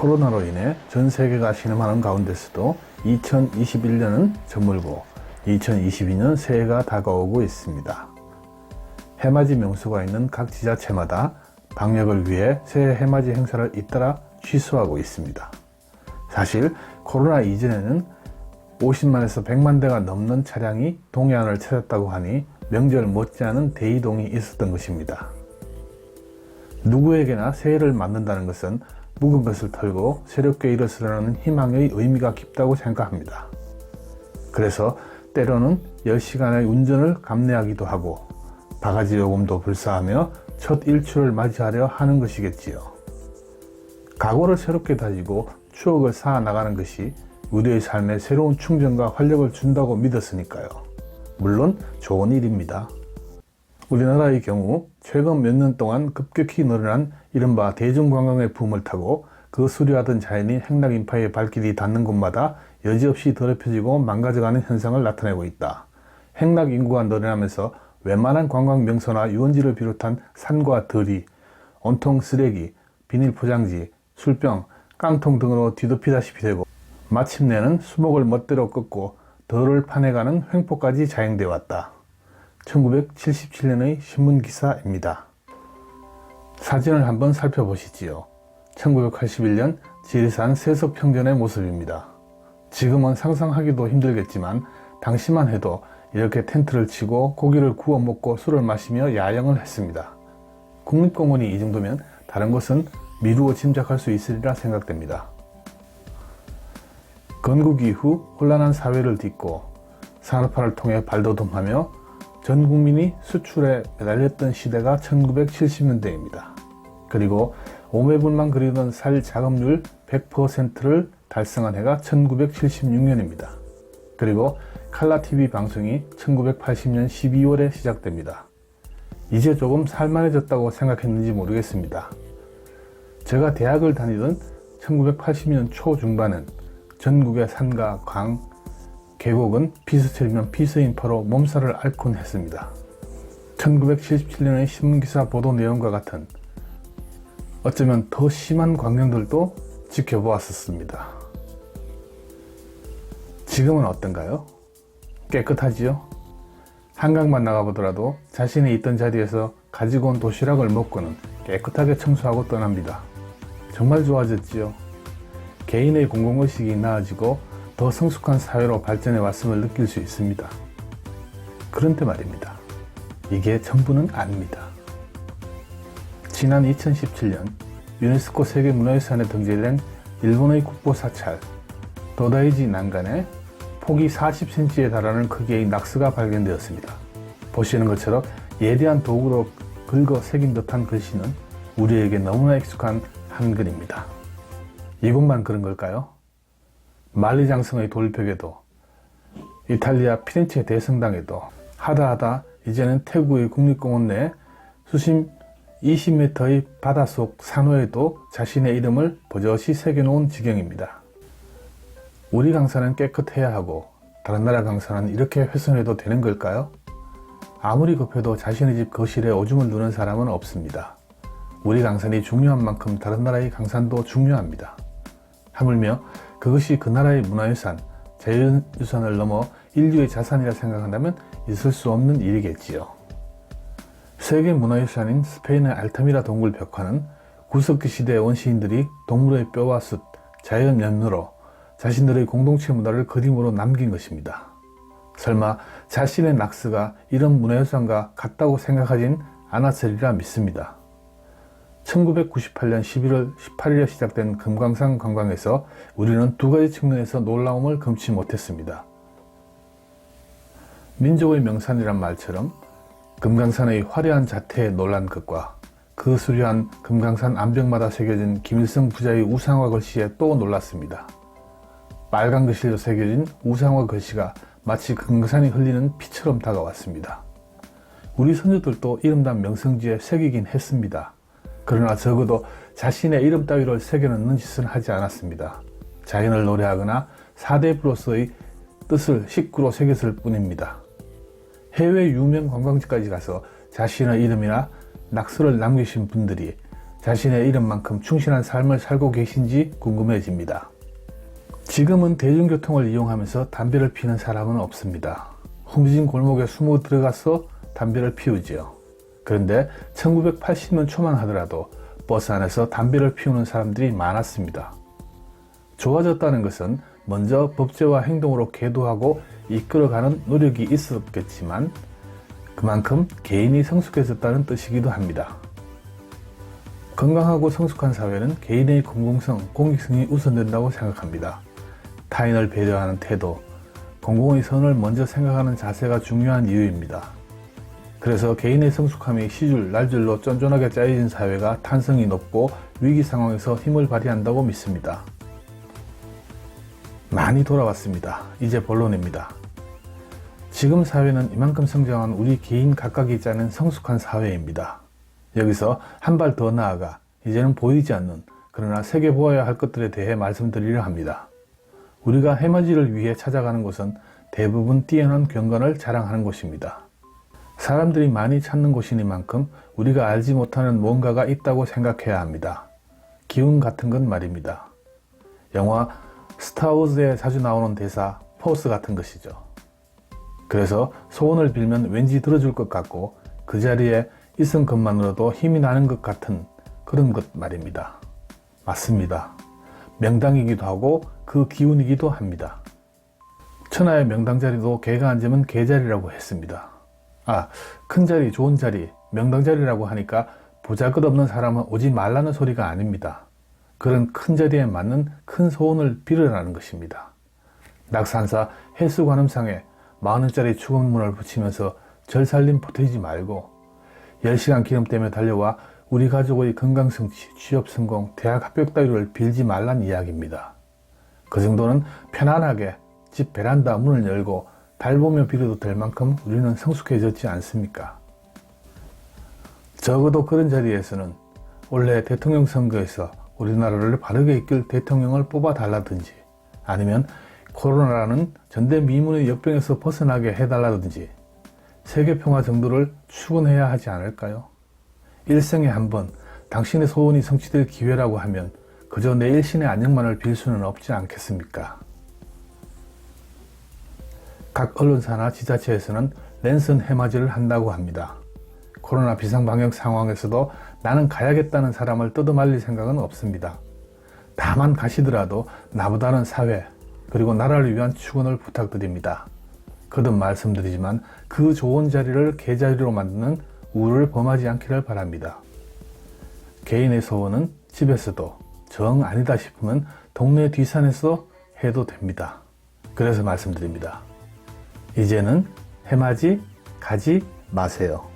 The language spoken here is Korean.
코로나로 인해 전 세계가 신음하는 가운데서도 2021년은 저물고 2022년 새해가 다가오고 있습니다. 해맞이 명소가 있는 각 지자체마다 방역을 위해 새해 해맞이 행사를 잇따라 취소하고 있습니다. 사실 코로나 이전에는 50만에서 100만 대가 넘는 차량이 동해안을 찾았다고 하니 명절 못지않은 대이동이 있었던 것입니다. 누구에게나 새해를 맞는다는 것은 묵은 것을 털고 새롭게 일어서라는 희망의 의미가 깊다고 생각합니다. 그래서 때로는 10시간의 운전을 감내하기도 하고 바가지 요금도 불사하며 첫 일출을 맞이하려 하는 것이겠지요. 각오를 새롭게 다지고 추억을 쌓아 나가는 것이 우리의 삶에 새로운 충전과 활력을 준다고 믿었으니까요. 물론 좋은 일입니다. 우리나라의 경우 최근 몇 년 동안 급격히 늘어난 이른바 대중관광의 붐을 타고 그 수려하던 자연이 행락인파의 발길이 닿는 곳마다 여지없이 더럽혀지고 망가져가는 현상을 나타내고 있다. 행락 인구가 늘어나면서 웬만한 관광 명소나 유원지를 비롯한 산과 들이 온통 쓰레기, 비닐 포장지, 술병, 깡통 등으로 뒤덮이다시피 되고 마침내는 수목을 멋대로 꺾고 덜을 파내가는 횡포까지 자행되어 왔다. 1977년의 신문기사입니다. 사진을 한번 살펴보시지요. 1981년 지리산 세석평전의 모습입니다. 지금은 상상하기도 힘들겠지만 당시만 해도 이렇게 텐트를 치고 고기를 구워 먹고 술을 마시며 야영을 했습니다. 국립공원이 이 정도면 다른 곳은 미루어 짐작할 수 있으리라 생각됩니다. 건국 이후 혼란한 사회를 딛고 산업화를 통해 발돋움하며 전 국민이 수출에 매달렸던 시대가 1970년대입니다. 그리고 오매불만 그리던 살 자급률 100%를 달성한 해가 1976년입니다. 그리고 칼라TV 방송이 1980년 12월에 시작됩니다. 이제 조금 살만해졌다고 생각했는지 모르겠습니다. 제가 대학을 다니던 1980년 초중반은 전국의 산과 강, 계곡은 피스철이면 피서인파로 몸살을 앓곤 했습니다. 1977년의 신문기사 보도 내용과 같은 어쩌면 더 심한 광경들도 지켜보았었습니다. 지금은 어떤가요? 깨끗하지요? 한강만 나가보더라도 자신이 있던 자리에서 가지고 온 도시락을 먹고는 깨끗하게 청소하고 떠납니다. 정말 좋아졌지요? 개인의 공공의식이 나아지고 더 성숙한 사회로 발전해 왔음을 느낄 수 있습니다. 그런데 말입니다. 이게 전부는 아닙니다. 지난 2017년 유네스코 세계문화유산에 등재된 일본의 국보사찰 도다이지 난간에 폭이 40cm에 달하는 크기의 낙서가 발견되었습니다. 보시는 것처럼 예리한 도구로 긁어 새긴 듯한 글씨는 우리에게 너무나 익숙한 한글입니다. 이곳만 그런 걸까요? 만리장성의 돌벽에도 이탈리아 피렌체 대성당에도 하다하다 이제는 태국의 국립공원 내 수심 20m의 바닷속 산호에도 자신의 이름을 버젓이 새겨놓은 지경입니다. 우리 강산은 깨끗해야 하고 다른 나라 강산은 이렇게 훼손해도 되는 걸까요? 아무리 급해도 자신의 집 거실에 오줌을 누는 사람은 없습니다. 우리 강산이 중요한 만큼 다른 나라의 강산도 중요합니다. 하물며 그것이 그 나라의 문화유산, 자연유산을 넘어 인류의 자산이라 생각한다면 있을 수 없는 일이겠지요. 세계문화유산인 스페인의 알타미라 동굴 벽화는 구석기 시대의 원시인들이 동물의 뼈와 숯, 자연 연료로 자신들의 공동체 문화를 그림으로 남긴 것입니다. 설마 자신의 낙서가 이런 문화유산과 같다고 생각하진 않았으리라 믿습니다. 1998년 11월 18일에 시작된 금강산 관광에서 우리는 두 가지 측면에서 놀라움을 금치 못했습니다. 민족의 명산이란 말처럼 금강산의 화려한 자태에 놀란 것과 그 수려한 금강산 암벽마다 새겨진 김일성 부자의 우상화 글씨에 또 놀랐습니다. 빨간 글씨로 새겨진 우상화 글씨가 마치 금강산이 흘리는 피처럼 다가왔습니다. 우리 선조들도 이름단 명성지에 새기긴 했습니다. 그러나 적어도 자신의 이름 따위를 새겨넣는 짓은 하지 않았습니다. 자연을 노래하거나 사대부로서의 뜻을 식구로 새겼을 뿐입니다. 해외 유명 관광지까지 가서 자신의 이름이나 낙서를 남기신 분들이 자신의 이름만큼 충실한 삶을 살고 계신지 궁금해집니다. 지금은 대중교통을 이용하면서 담배를 피우는 사람은 없습니다. 후미진 골목에 숨어 들어가서 담배를 피우지요. 그런데 1980년 초만 하더라도 버스 안에서 담배를 피우는 사람들이 많았습니다. 좋아졌다는 것은 먼저 법제와 행동으로 계도하고 이끌어가는 노력이 있었겠지만 그만큼 개인이 성숙해졌다는 뜻이기도 합니다. 건강하고 성숙한 사회는 개인의 공공성, 공익성이 우선된다고 생각합니다. 타인을 배려하는 태도, 공공의 선을 먼저 생각하는 자세가 중요한 이유입니다. 그래서 개인의 성숙함이 시줄, 날줄로 쫀쫀하게 짜여진 사회가 탄성이 높고 위기 상황에서 힘을 발휘한다고 믿습니다. 많이 돌아왔습니다. 이제 본론입니다. 지금 사회는 이만큼 성장한 우리 개인 각각이 짜는 성숙한 사회입니다. 여기서 한 발 더 나아가 이제는 보이지 않는 그러나 새겨보아야 할 것들에 대해 말씀드리려 합니다. 우리가 해맞이를 위해 찾아가는 곳은 대부분 뛰어난 경관을 자랑하는 곳입니다. 사람들이 많이 찾는 곳이니만큼 우리가 알지 못하는 뭔가가 있다고 생각해야 합니다. 기운 같은 건 말입니다. 영화 스타워즈에 자주 나오는 대사 포스 같은 것이죠. 그래서 소원을 빌면 왠지 들어줄 것 같고 그 자리에 있은 것만으로도 힘이 나는 것 같은 그런 것 말입니다. 맞습니다. 명당이기도 하고 그 기운이기도 합니다. 천하의 명당 자리도 개가 앉으면 개자리라고 했습니다. 큰 자리, 좋은 자리, 명당 자리라고 하니까 보잘것없는 사람은 오지 말라는 소리가 아닙니다. 그런 큰 자리에 맞는 큰 소원을 빌으라는 것입니다. 낙산사 헬스관음상에 40원짜리 추금문을 붙이면서 절살림 보태지 말고 10시간 기름 때문에 달려와 우리 가족의 건강성취, 취업성공, 대학 합격 따위를 빌지 말란 이야기입니다. 그 정도는 편안하게 집 베란다 문을 열고 달 보며 빌어도 될 만큼 우리는 성숙해졌지 않습니까? 적어도 그런 자리에서는 올해 대통령 선거에서 우리나라를 바르게 이끌 대통령을 뽑아달라든지 아니면 코로나라는 전대미문의 역병에서 벗어나게 해달라든지 세계평화 정도를 추구해야 하지 않을까요? 일생에 한 번 당신의 소원이 성취될 기회라고 하면 그저 내 일신의 안녕만을 빌 수는 없지 않겠습니까? 각 언론사나 지자체에서는 랜선 해맞이를 한다고 합니다. 코로나 비상방역 상황에서도 나는 가야겠다는 사람을 뜯어말릴 생각은 없습니다. 다만 가시더라도 나보다는 사회 그리고 나라를 위한 축원을 부탁드립니다. 거듭 말씀드리지만 그 좋은 자리를 개자리로 만드는 우를 범하지 않기를 바랍니다. 개인의 소원은 집에서도 정 아니다 싶으면 동네 뒷산에서 해도 됩니다. 그래서 말씀드립니다. 이제는 해맞이 가지 마세요.